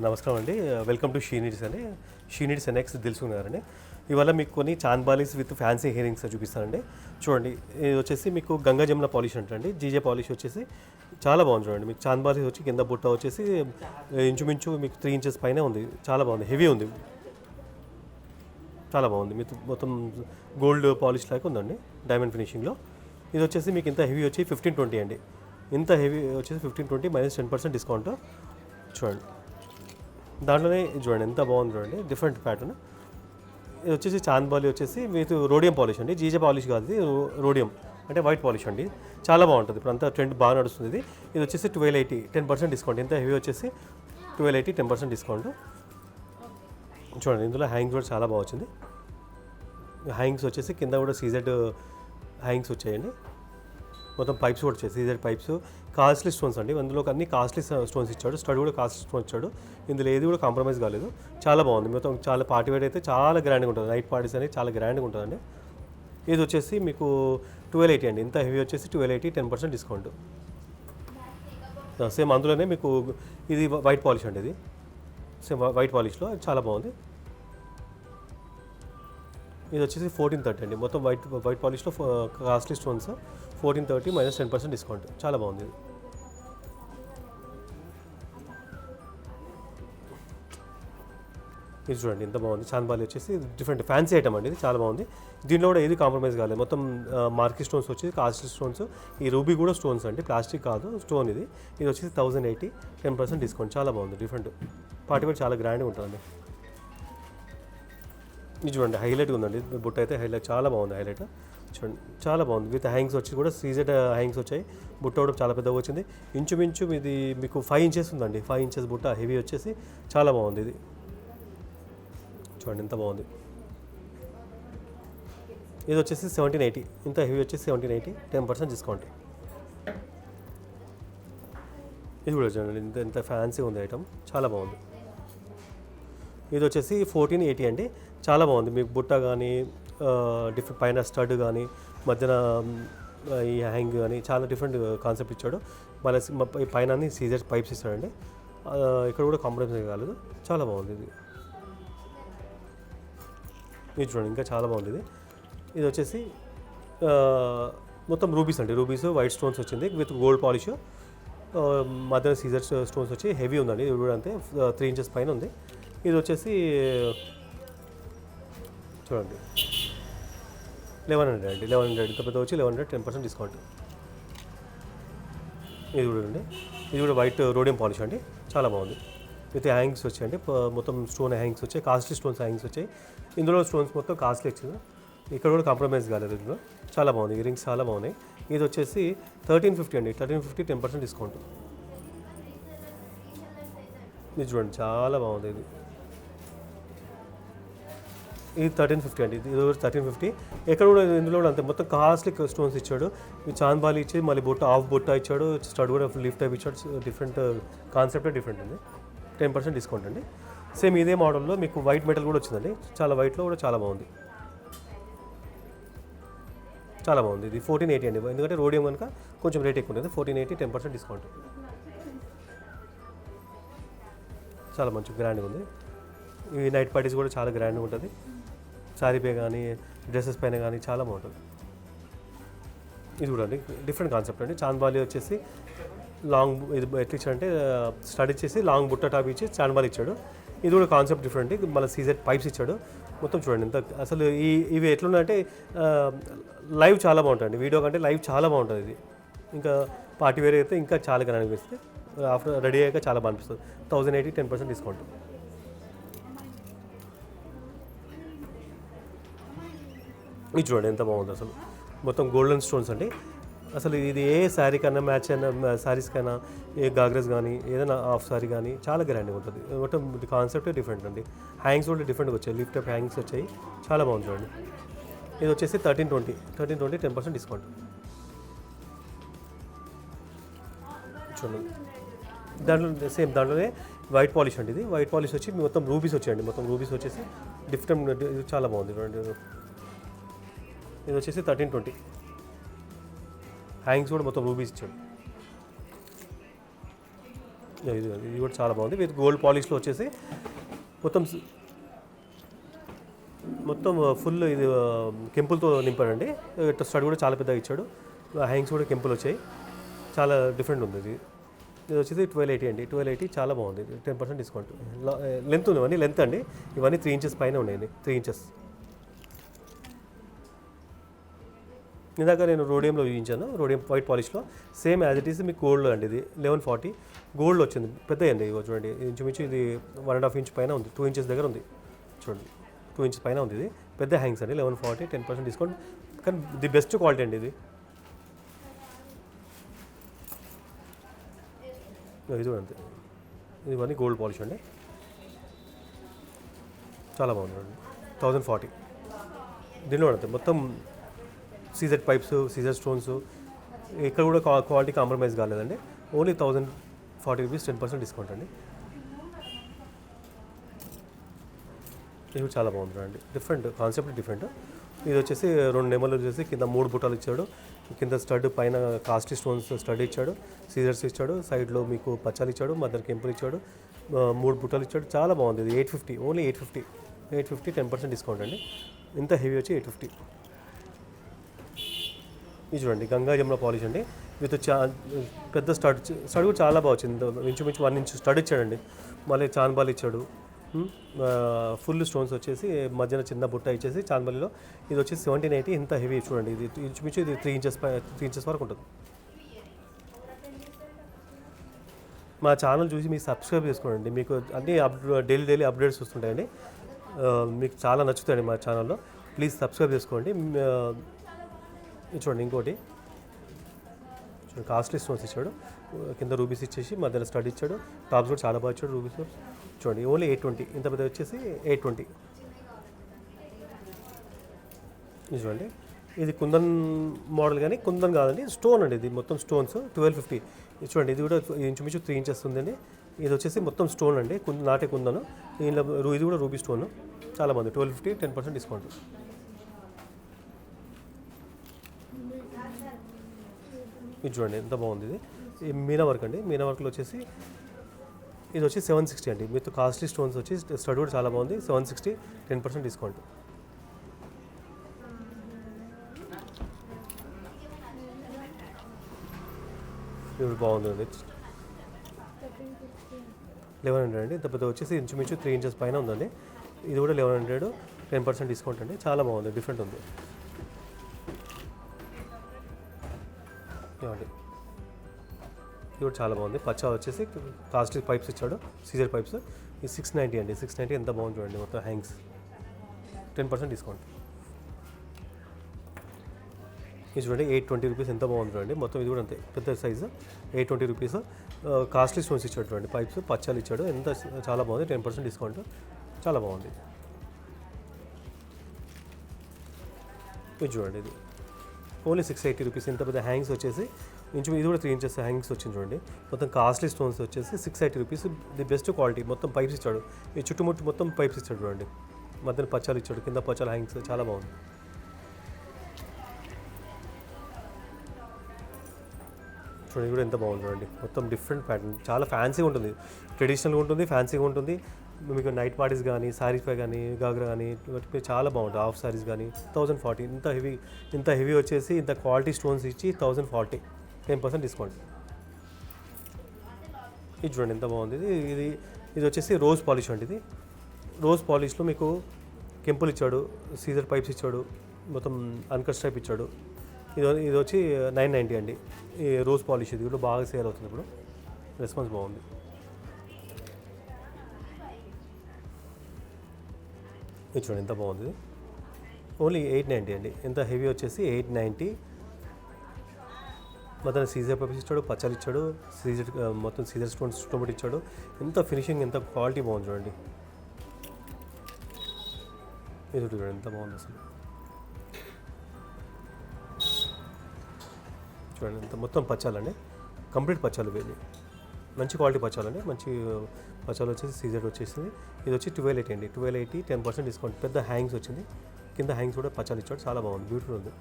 నమస్కారం అండి. Welcome to she needs అండి. షీ నీడ్స్ ఎన్ఎక్స్ తెలుసుకున్నారండి. ఇవాళ మీకు కొన్ని chand balis with fancy ear rings చూపిస్తానండి. చూడండి, ఇది వచ్చేసి మీకు గంగా జమున పాలిష్ అంటండి. జీజే పాలిష్ వచ్చేసి చాలా బాగుంది. చూడండి, మీకు చాంద్ బాలీస్ వచ్చి కింద బుట్ట వచ్చేసి ఇంచుమించు మీకు 3 ఇంచెస్ పైన ఉంది. చాలా బాగుంది, హెవీ ఉంది, చాలా బాగుంది. మీకు మొత్తం గోల్డ్ పాలిష్ లాగా ఉందండి, డైమండ్ ఫినిషింగ్లో. ఇది వచ్చేసి మీకు ఇంత హెవీ వచ్చి 1520 అండి. ఇంత హెవీ వచ్చేసి 1520 -10% డిస్కౌంట్. చూడండి, దాంట్లోనే చూడండి ఎంత బాగుంది. చూడండి, డిఫరెంట్ ప్యాటర్న్. ఇది వచ్చేసి చాంద్ బాలి వచ్చేసి మీకు రోడియం పాలిష్ అండి. జీజే పాలిష్ కాదు, ఇది రోడియం అంటే వైట్ పాలిష్ అండి. చాలా బాగుంటుంది, ఇప్పుడు అంతా ట్రెండ్ బాగా నడుస్తుంది. ఇది వచ్చేసి 1280, 10% డిస్కౌంట్. ఇంత హెవీ వచ్చేసి 1280, 10% డిస్కౌంట్. చూడండి, ఇందులో హ్యాంగ్స్ కూడా చాలా బాగా వచ్చింది. హ్యాంగ్స్ వచ్చేసి కింద కూడా సీజెడ్ హ్యాంగ్స్ వచ్చాయండి. మొత్తం పైప్స్ కూడా వచ్చాయి, సీజెడ్ పైప్స్. కాస్ట్లీ స్టోన్స్ అండి, అందులో అన్ని కాస్ట్లీ స్టోన్స్ ఇచ్చాడు. స్టడ్ కూడా కాస్ట్లీ స్టోన్స్ ఇచ్చాడు. ఇందులో ఏది కూడా కాంప్రమైజ్ కాలేదు. చాలా బాగుంది, మొత్తం చాలా పార్టీ వేర్ అయితే చాలా గ్రాండ్గా ఉంటుంది. నైట్ పార్టీస్ అనేది చాలా గ్రాండ్గా ఉంటుందండి. ఇది వచ్చేసి మీకు 1280 అండి. ఇంత హెవీ వచ్చేసి 1280, 10% డిస్కౌంట్. సేమ్ అందులోనే మీకు ఇది వైట్ పాలిష్ అండి. ఇది సేమ్ వైట్ పాలిష్లో చాలా బాగుంది. ఇది వచ్చేసి 1430 అండి. మొత్తం వైట్ పాలిష్లో కాస్ట్లీ స్టోన్స్. 1430 -10% డిస్కౌంట్. చాలా బాగుంది. ఇది చూడండి ఎంత బాగుంది. చాంద్ బాలి వచ్చేసి డిఫరెంట్ ఫ్యాన్సీ ఐటమ్ అండి. ఇది చాలా బాగుంది. దీనిలో కూడా ఏది కాంప్రమైజ్ కాలేదు. మొత్తం మార్కీ స్టోన్స్ వచ్చి కాస్ట్లీ స్టోన్స్. ఈ రూబీ కూడా స్టోన్స్ అండి, ప్లాస్టిక్ కాదు, స్టోన్. ఇది వచ్చేసి 1080, 10% డిస్కౌంట్. చాలా బాగుంది, డిఫరెంట్ పార్టీ వేర్ చాలా గ్రాండ్గా ఉంటుందండి. ఇది చూడండి, హైలైట్గా ఉందండి. బుట్ట అయితే హైలైట్, చాలా బాగుంది. హైలైట్ చూడండి, చాలా బాగుంది. విత్ హ్యాంగ్స్ వచ్చి కూడా సీజెడ్ హ్యాంగ్స్ వచ్చాయి. బుట్ట కూడా చాలా పెద్దగా వచ్చింది. ఇంచుమించు ఇది మీకు 5 ఇంచెస్ ఉందండి. 5 ఇంచెస్ బుట్ట హెవీ వచ్చేసి చాలా బాగుంది. ఇది చూడండి ఎంత బాగుంది. ఇది వచ్చేసి 1780. ఇంత హెవీ వచ్చేసి 1780, 10% డిస్కౌంట్. ఇది కూడా చూడండి ఎంత ఫ్యాన్సీ ఉంది ఐటమ్, చాలా బాగుంది. ఇది వచ్చేసి 1480 అండి. చాలా బాగుంది. మీకు బుట్ట కానీ డిఫరెంట్ పైన స్టడ్ కానీ మధ్యన ఈ హ్యాంగ్ కానీ చాలా డిఫరెంట్ కాన్సెప్ట్ ఇచ్చాడు. మళ్ళీ పైన అన్ని సీజర్ పైప్స్ ఇస్తాడండి. ఇక్కడ కూడా కాంప్రమైజ్ కాలేదు, చాలా బాగుంది. ఇది చూడండి, ఇంకా చాలా బాగుంది. ఇది వచ్చేసి మొత్తం రూబీస్ అండి. రూబీస్ వైట్ స్టోన్స్ వచ్చింది విత్ గోల్డ్ పాలిష్. మధ్యన సీజర్ స్టోన్స్ వచ్చి హెవీ ఉందండి. ఇది కూడా అంతే 3 ఇంచెస్ పైన ఉంది. ఇది వచ్చేసి చూడండి 1100 అండి. 1100 ఇంత పెద్ద వచ్చి 1100, 10% డిస్కౌంట్. ఇది కూడా అండి, ఇది కూడా వైట్ రోడియం పాలిష్ అండి. చాలా బాగుంది. విత్ హ్యాంగ్స్ వచ్చాయండి. మొత్తం స్టోన్ హ్యాంగ్స్ వచ్చాయి, కాస్ట్లీ స్టోన్స్ హ్యాంగ్స్ వచ్చాయి. ఇందులో స్టోన్స్ మొత్తం కాస్ట్లీ వచ్చింది. ఇక్కడ కూడా కాంప్రమైజ్ కాలేదు. ఇందులో చాలా బాగుంది. ఇయర్ రింగ్స్ చాలా బాగున్నాయి. ఇది వచ్చేసి 1350 అండి. 1350, 10% డిస్కౌంట్. ఇది చూడండి, చాలా బాగుంది. ఇది 1350 అండి. ఇది 1350. ఎక్కడ కూడా ఇందులో కూడా అంతే, మొత్తం కాస్ట్లీ స్టోన్స్ ఇచ్చాడు. ఈ చాంద్ బాలి ఇచ్చి మళ్ళీ బుట్ట హాఫ్ బుట్ట ఇచ్చాడు. స్టడ్ కూడా లిఫ్ట్ టైప్ ఇచ్చాడు. డిఫరెంట్ కాన్సెప్ట్ డిఫరెంట్ ఉంది. 10% డిస్కౌంట్ అండి. సేమ్ ఇదే మోడల్లో మీకు వైట్ మెటల్ కూడా వచ్చిందండి. చాలా వైట్లో కూడా చాలా బాగుంది, చాలా బాగుంది. ఇది 1480 అండి. ఎందుకంటే రోడియం కనుక కొంచెం రేట్ ఎక్కువ ఉంటుంది. 1480, 10% డిస్కౌంట్. చాలా మంచి గ్రాండ్గా ఉంది. ఈ నైట్ పార్టీస్ కూడా చాలా గ్రాండ్గా ఉంటుంది. శారీ పై కానీ డ్రెస్సెస్ పైన కానీ చాలా బాగుంటుంది. ఇది చూడండి, డిఫరెంట్ కాన్సెప్ట్ అండి. చాంద్ బాలి వచ్చేసి లాంగ్, ఇది ఎట్లా ఇచ్చాడంటే స్టడ్ ఇచ్చేసి లాంగ్ బుట్ట టాప్ ఇచ్చి చాంద్ బాలి ఇచ్చాడు. ఇది కూడా కాన్సెప్ట్ డిఫరెంట్. మళ్ళీ సీజెడ్ పైప్స్ ఇచ్చాడు. మొత్తం చూడండి ఎంత అసలు ఇవి ఎట్లున్నాయంటే లైవ్ చాలా బాగుంటుంది. వీడియో కంటే లైవ్ చాలా బాగుంటుంది. ఇది ఇంకా పార్టీ వేర్ అయితే ఇంకా చాలా గ్రాండ్ అనిపిస్తుంది. ఆఫ్టర్ రెడీ అయ్యాక చాలా బాగా అనిపిస్తుంది. 1080, 10% డిస్కౌంట్. ఇది చూడండి ఎంత బాగుంది. అసలు మొత్తం గోల్డెన్ స్టోన్స్ అండి. అసలు ఇది ఏ శారీ కన్నా మ్యాచ్ అయినా, శారీస్ కన్నా ఏ గాగ్రెస్ కానీ ఏదైనా హాఫ్ శారీ కానీ చాలా గ్రాండ్గా ఉంటుంది. మొత్తం కాన్సెప్ట్ డిఫరెంట్ అండి. హ్యాంగ్స్ కూడా డిఫరెంట్గా వచ్చాయి, లిఫ్ట్ అప్ హ్యాంగ్స్ వచ్చాయి. చాలా బాగుంది చూడండి. ఇది వచ్చేసి 1320, 10% డిస్కౌంట్. చూడండి, దాంట్లో దాంట్లోనే వైట్ పాలిష్ అండి. ఇది వైట్ పాలిష్ వచ్చి మొత్తం రూబీస్ వచ్చాయండి. మొత్తం రూబీస్ వచ్చేసి డిఫరెంట్, చాలా బాగుంది చూడండి. ఇది వచ్చేసి 1320. హ్యాంగ్స్ కూడా మొత్తం రూబీస్ ఇచ్చాడు. ఇది కూడా చాలా బాగుంది. విత్ గోల్డ్ పాలిష్లో వచ్చేసి మొత్తం మొత్తం ఫుల్ ఇది కెంపుల్తో నింపాడండి. స్టడ్ కూడా చాలా పెద్దగా ఇచ్చాడు. హ్యాంగ్స్ కూడా కెంపుల్ వచ్చాయి. చాలా డిఫరెంట్ ఉంది ఇది. ఇది వచ్చేసి 1280 అండి. 1280 చాలా బాగుంది. 10% డిస్కౌంట్. లెంత్ ఉంది, ఇవన్నీ లెంత్ అండి. ఇవన్నీ 3 ఇంచెస్ పైన ఉన్నాయండి. 3 ఇంచెస్. ఇందాక నేను రోడియంలో చూపించాను. రోడియం వైట్ పాలిష్లో సేమ్ యాజ్ ఇట్ ఈస్ మీకు గోల్డ్లో అండి. ఇది 1140 గోల్డ్ వచ్చింది. పెద్ద అండి. ఇగో చూడండి, ఇంచుమించు ఇది 1.5 ఇంచ్ పైన ఉంది. 2 ఇంచెస్ దగ్గర ఉంది. చూడండి, 2 ఇంచెస్ పైన ఉంది. ఇది పెద్ద హ్యాంగ్స్ అండి. 1140, 10% డిస్కౌంట్. కానీ ది బెస్ట్ క్వాలిటీ అండి ఇది. ఇది కూడా అంతే. ఇవన్నీ గోల్డ్ పాలిష్ అండి. చాలా బాగుంది. 1040. దీనిలో అంతే మొత్తం సీజెడ్ పైప్స్, సీజర్ స్టోన్స్, ఇక్కడ కూడా క్వాలిటీ కాంప్రమైజ్ కాలేదండి. ఓన్లీ 1040 రూపీస్, 10% డిస్కౌంట్ అండి. ఇది కూడా చాలా బాగుంది అండి. Different concept, different. ఇది వచ్చేసి 2 నెమలు వచ్చేసి కింద 3 బుట్టాలు ఇచ్చాడు. కింద స్టడ్, పైన కాస్ట్లీ స్టోన్స్ స్టడ్ ఇచ్చాడు. సీజర్స్ ఇచ్చాడు. సైడ్లో మీకు పచ్చాలు ఇచ్చాడు. మధ్యలో కెంపులు ఇచ్చాడు. 3 బుట్టాలు ఇచ్చాడు. చాలా బాగుంది. ఇది 850, ఓన్లీ 850, 10% డిస్కౌంట్ అండి. ఇంత హెవీ వచ్చి 850. ఇది చూడండి, గంగా జమున పాలిష్ అండి. విత్ పెద్ద స్టడ్ కూడా చాలా బాగా వచ్చింది. ఇంచుమించు 1 ఇంచ్ స్టడ్ ఇచ్చాడండి. మళ్ళీ చాన్బాల్ ఇచ్చాడు. ఫుల్ స్టోన్స్ వచ్చేసి మధ్యన చిన్న బుట్ట ఇచ్చేసి చాన్బాలిలో. ఇది వచ్చేసి 1780. ఇంత హెవీ చూడండి. ఇది ఇంచుమించు ఇది 3 ఇంచెస్ వరకు ఉంటుంది. మా ఛానల్ చూసి మీరు సబ్స్క్రైబ్ చేసుకోండి. మీకు అన్ని డైలీ అప్డేట్స్ వస్తుంటాయండి. మీకు చాలా నచ్చుతాయండి మా ఛానల్లో. ప్లీజ్ సబ్స్క్రైబ్ చేసుకోండి. చూడండి, ఇంకోటి చూడండి, కాస్ట్లీ స్టోన్స్ ఇచ్చాడు. కింద రూబీస్ ఇచ్చేసి మధ్యలో స్టడ్ ఇచ్చాడు. టాప్స్ కూడా చాలా బాగా ఇచ్చాడు. రూబీస్ చూడండి, ఓన్లీ 820. ఇంత పెద్ద వచ్చేసి 820. ఇది చూడండి, ఇది కుందన్ మోడల్, కానీ కుందన్ కాదండి, స్టోన్ అండి. ఇది మొత్తం స్టోన్స్. 1250. ఇది చూడండి, ఇది కూడా ఇంచుమించు 3 ఇంచెస్ ఉందండి. ఇది వచ్చేసి మొత్తం స్టోన్ అండి. నాటే కుందను. దీనిలో ఇది కూడా రూబీ స్టోన్. చాలా బాగుంది. 1250, 10% డిస్కౌంట్. ఇది చూడండి, ఎంత బాగుంది. ఇది మీనా వర్క్ అండి. మీనా వర్క్లో వచ్చేసి ఇది వచ్చి 760 అండి. విత్ కాస్ట్లీ స్టోన్స్ వచ్చి స్టడ్ కూడా చాలా బాగుంది. 760, 10% డిస్కౌంట్. ఇది బాగుంది. 1100 అండి. ఇంత పెద్ద వచ్చేసి ఇంచుమించు 3 ఇంచెస్ పైన ఉందండి. ఇది కూడా 1100, 10% డిస్కౌంట్ అండి. చాలా బాగుంది, డిఫరెంట్ ఉంది. ఇది కూడా చాలా బాగుంది. పచ్చా వచ్చేసి కాస్ట్లీ పైప్స్ ఇచ్చాడు. CZ pipes. ఇది 690 అండి. 690 ఎంత బాగుంది చూడండి. మొత్తం హ్యాంగ్స్. 10% డిస్కౌంట్. ఇది చూడండి, 820 రూపీస్. ఎంత బాగుంది చూడండి. మొత్తం ఇది కూడా అంతే పెద్ద సైజు. 820 రూపీస్. కాస్ట్లీ స్టోన్స్ ఇచ్చాడు చూడండి. పైప్స్, పచ్చాలు ఇచ్చాడు. ఎంత చాలా బాగుంది. 10% డిస్కౌంట్. చాలా బాగుంది. ఇది చూడండి, ఇది ఓన్లీ 680 రూపీస్. ఇంత పెద్ద హ్యాంగ్స్ వచ్చేసి ఇది కూడా 3 ఇంచెస్ హ్యాంగ్స్ వచ్చింది చూడండి. మొత్తం కాస్ట్లీ స్టోన్స్ వచ్చేసి 680 రూపీస్. The best quality. మొత్తం పైప్స్ ఇచ్చాడు. ఈ చుట్టుముట్టు మొత్తం పైప్స్ ఇచ్చాడు చూడండి. మధ్యన పచ్చాలు ఇచ్చాడు. కింద పచ్చాలు హ్యాంగ్స్. చాలా బాగుంది. చూడండి, కూడా ఎంత బాగుంది చూడండి. మొత్తం డిఫరెంట్ ప్యాటర్న్. చాలా ఫ్యాన్సీగా ఉంటుంది. ట్రెడిషనల్గా ఉంటుంది, ఫ్యాన్సీగా ఉంటుంది. మీకు నైట్ పార్టీస్ కానీ, సారీస్ కానీ, గాగ్రా కానీ చాలా బాగుంటుంది. హాఫ్ సారీస్ కానీ 1040. ఇంత హెవీ వచ్చేసి ఇంత క్వాలిటీ స్టోన్స్ ఇచ్చి 1040, 10% డిస్కౌంట్. ఇది చూడండి, ఎంత బాగుంది. ఇది వచ్చేసి రోజ్ పాలిష్ అండి. ఇది రోజ్ పాలిష్లో మీకు కెంపుల్ ఇచ్చాడు. సీజర్ పైప్స్ ఇచ్చాడు. మొత్తం అన్కట్ టైప్ ఇచ్చాడు. ఇది వచ్చి 990 అండి. ఈ రోజ్ పాలిష్. ఇది కూడా బాగా సేల్ అవుతుంది ఇప్పుడు. రెస్పాన్స్ బాగుంది. ఇది చూడండి, ఎంత బాగుంది. ఓన్లీ 890 అండి. ఎంత హెవీ వచ్చేసి 890. మొత్తం సీజర్ పైప్స్ ఇచ్చాడు. పచ్చలు ఇచ్చాడు. మొత్తం సీజర్ స్టోన్స్ టొమాటో ఇచ్చాడు. ఎంత ఫినిషింగ్, ఎంత క్వాలిటీ బాగుంది చూడండి. ఇది చూడండి, ఎంత బాగుంది అసలు. చూడండి, ఎంత మొత్తం పచ్చాలండి. కంప్లీట్ పచ్చాలు ఇవి. మంచి క్వాలిటీ పచ్చాలండి. మంచి పచ్చాలు వచ్చేసి సీజర్ వచ్చేసింది. ఇది వచ్చి 1280 అండి. 1280, 10% డిస్కౌంట్. పెద్ద హ్యాంగ్స్ వచ్చింది. కింద హ్యాంగ్స్ కూడా పచ్చాలు ఇచ్చాడు. చాలా బాగుంది, బ్యూటిఫుల్ ఉంది.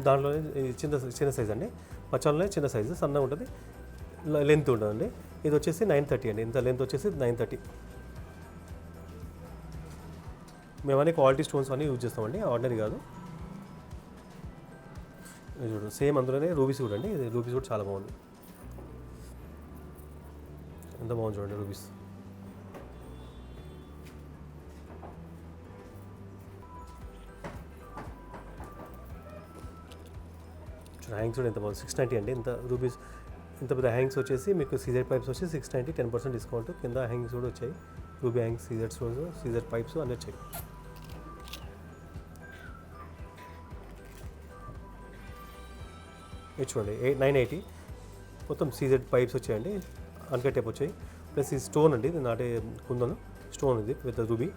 దాంట్లోనే చిన్న సైజ్ అండి. పచ్చాలనే చిన్న సైజు, సన్నగా ఉంటుంది. లెంత్ ఉంటుందండి. ఇది వచ్చేసి 930 అండి. ఇంత లెంత్ వచ్చేసి 930. మేమన్నీ క్వాలిటీ స్టోన్స్ అన్నీ యూజ్ చేస్తామండి, ఆర్డినరీ కాదు. ఇది చూడండి, సేమ్ అందులోనే రూబీస్ చూడండి. ఇది రూబీస్ కూడా చాలా బాగుంది. ఎంత బాగుంది చూడండి రూబీస్. హ్యాంగ్స్ కూడా ఎంత బాగుంది. 690 అండి. ఇంత రూబీస్, ఇంత పెద్ద హ్యాంగ్స్ వచ్చేసి మీకు సీజర్ పైప్స్ వచ్చి 690, 10% డిస్కౌంట్. కింద హ్యాంగ్స్ కూడా వచ్చాయి, ruby hangs, CZ stones, CZ pipes అన్నీ వచ్చాయి. ఇది చూడండి 980. మొత్తం సీజెడ్ పైప్స్ వచ్చాయండి, అన్కట్ టైప్ వచ్చాయి. ప్లస్ ఈ స్టోన్ అండి, ఇది నాటే కుందను స్టోన్, ఇది పెద్ద రూబీ,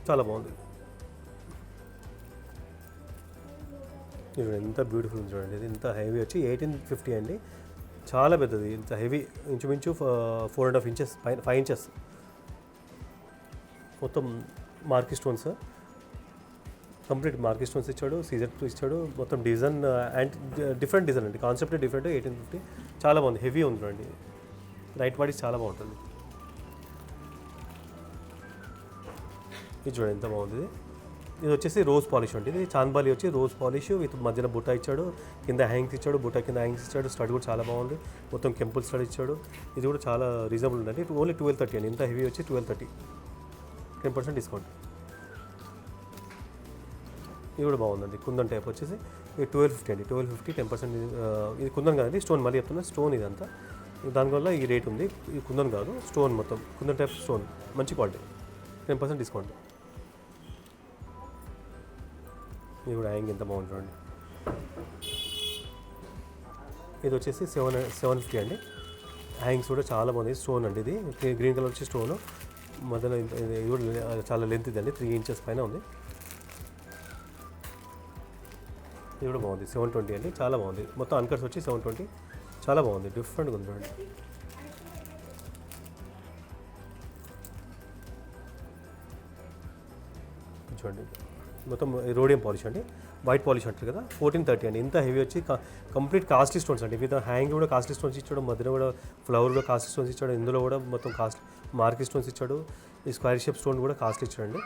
చాలా బాగుంది. ఇది ఎంత బ్యూటిఫుల్ ఉంది చూడండి. ఇది ఇంత హెవీ వచ్చి 1850 అండి, చాలా పెద్దది. ఇంత హెవీ, ఇంచుమించు 4.5 ఇంచెస్, 5 ఇంచెస్. మొత్తం marquee stones, complete marquee stones ఇచ్చాడు, సీజర్ ఇచ్చాడు. మొత్తం డిజైన్ అండ్ డిఫరెంట్ డిజైన్ అండి, కాన్సెప్ట్ డిఫరెంట్. 1850 చాలా బాగుంది, హెవీ ఉంది చూడండి. లైట్ బాడీస్ చాలా బాగుంటుంది. ఇది చూడండి ఎంత బాగుంది. ఇది వచ్చేసి రోజ్ పాలిష్ అండి. ఇది చాంద్బాలి వచ్చి రోజ్ పాలిష్ విత్ మధ్యన బుట్ట ఇచ్చాడు, కింద హ్యాంగ్స్ ఇచ్చాడు, బుట్ట కింద హ్యాంగ్స్ ఇచ్చాడు. స్టడ్ కూడా చాలా బాగుంది, మొత్తం కెంపుల్ స్టడ్ ఇచ్చాడు. ఇది కూడా చాలా రీజనబుల్ ఉందండి. ఓన్లీ 1230 అండి. ఇంత హెవీ వచ్చి 1230, 10% డిస్కౌంట్. ఇది కూడా బాగుందండి. కుందన్ టైప్ వచ్చేసి ఇది 1250 అండి. 1250, 10%. ఇది కుందన్ కాదండి, స్టోన్. మళ్ళీ చెప్తున్నా, స్టోన్ ఇదంతా. దానివల్ల ఈ రేట్ ఉంది. ఇది కుందన్ కాదు, స్టోన్, మొత్తం కుందన్ టైప్ స్టోన్, మంచి క్వాలిటీ, 10% డిస్కౌంట్. ఇది కూడా హ్యాంగ్ ఎంత బాగుంది చూడండి. ఇది వచ్చేసి 750 అండి. హ్యాంగ్స్ కూడా చాలా బాగుంది. స్టోన్ అండి, ఇది గ్రీన్ కలర్ వచ్చి స్టోన్, మధ్యలో ఇది కూడా చాలా లెంత్ ఇది అండి, 3 ఇంచెస్ పైన ఉంది. ఇది కూడా బాగుంది, 720 అండి, చాలా బాగుంది. మొత్తం అన్కట్స్ వచ్చి 720, చాలా బాగుంది, డిఫరెంట్గా ఉంది చూడండి. చూడండి మొత్తం రోడియం పాలిష్ అండి, వైట్ పాలిష్ అంటారు కదా. 1430 అండి. ఇంత హెవీ వచ్చి కంప్లీట్ కాస్ట్లీ స్టోన్స్ అండి. విత్ హ్యాంగ్ కూడా కాస్ట్లీ స్టోన్స్ ఇచ్చాడు, మధ్యలో కూడా ఫ్లవర్ కూడా కాస్ట్లీ స్టోన్స్ ఇచ్చాడు. ఇందులో కూడా మొత్తం మార్కీ స్టోన్స్ ఇచ్చాడు. ఈ స్క్వేర్ షేప్ స్టోన్ కూడా కాస్ట్లీ ఇచ్చాడండి.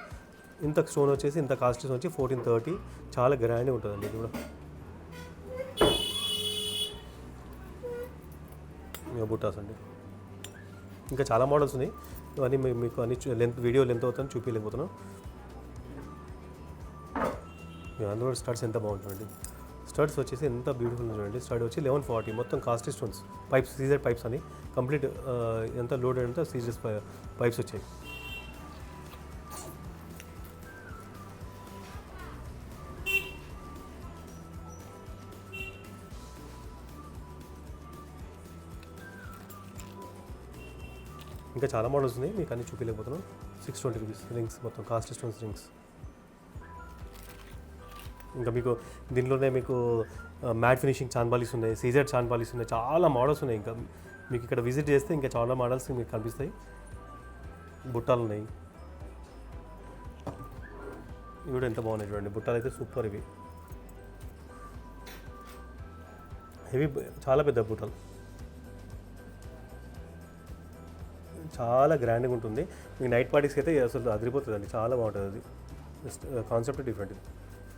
ఇంత స్టోన్ వచ్చేసి, ఇంత కాస్ట్లీ స్టోన్ వచ్చి 1430, చాలా గ్రాండ్గా ఉంటుందండి. ఇది కూడా బుట్టాస్ అండి. ఇంకా చాలా మోడల్స్ ఉన్నాయి, ఇవన్నీ మీకు అన్ని వీడియో లెంత్ అవుతాను చూపించలేకపోతున్నాను. అందులో స్టడ్స్ ఎంత బాగుంటుందండి. స్టడ్స్ వచ్చేసి ఎంత బ్యూటిఫుల్ చూడండి. స్టడ్ వచ్చి 1140, మొత్తం costly stones, pipes, CZ pipes అని కంప్లీట్. ఎంత లోడ్ అంతా సీజర్స్ పైప్స్ వచ్చాయి. ఇంకా చాలా మోడల్స్ ఉన్నాయి, మీకు అన్ని చూపించలేకపోతున్నాం. 620 రూపీస్ రింగ్స్, మొత్తం కాస్ట్లీ స్టోన్స్ రింగ్స్. ఇంకా మీకు దీనిలోనే మీకు మ్యాట్ ఫినిషింగ్ చాన్బాలీస్ ఉన్నాయి, సీజర్ చాన్బాలీస్ ఉన్నాయి, చాలా మోడల్స్ ఉన్నాయి. ఇంకా మీకు ఇక్కడ విజిట్ చేస్తే ఇంకా చాలా మోడల్స్ మీకు కనిపిస్తాయి. బుట్టాలు ఉన్నాయి, ఇవి కూడా ఎంత బాగున్నాయి చూడండి. బుట్టాలు అయితే సూపర్, ఇవి హెవీ, చాలా పెద్ద బుట్టాలు, చాలా గ్రాండ్గా ఉంటుంది. మీకు నైట్ పార్టీస్కి అయితే అసలు అదిరిపోతుందండి, చాలా బాగుంటుంది. అది కాన్సెప్ట్ డిఫరెంట్.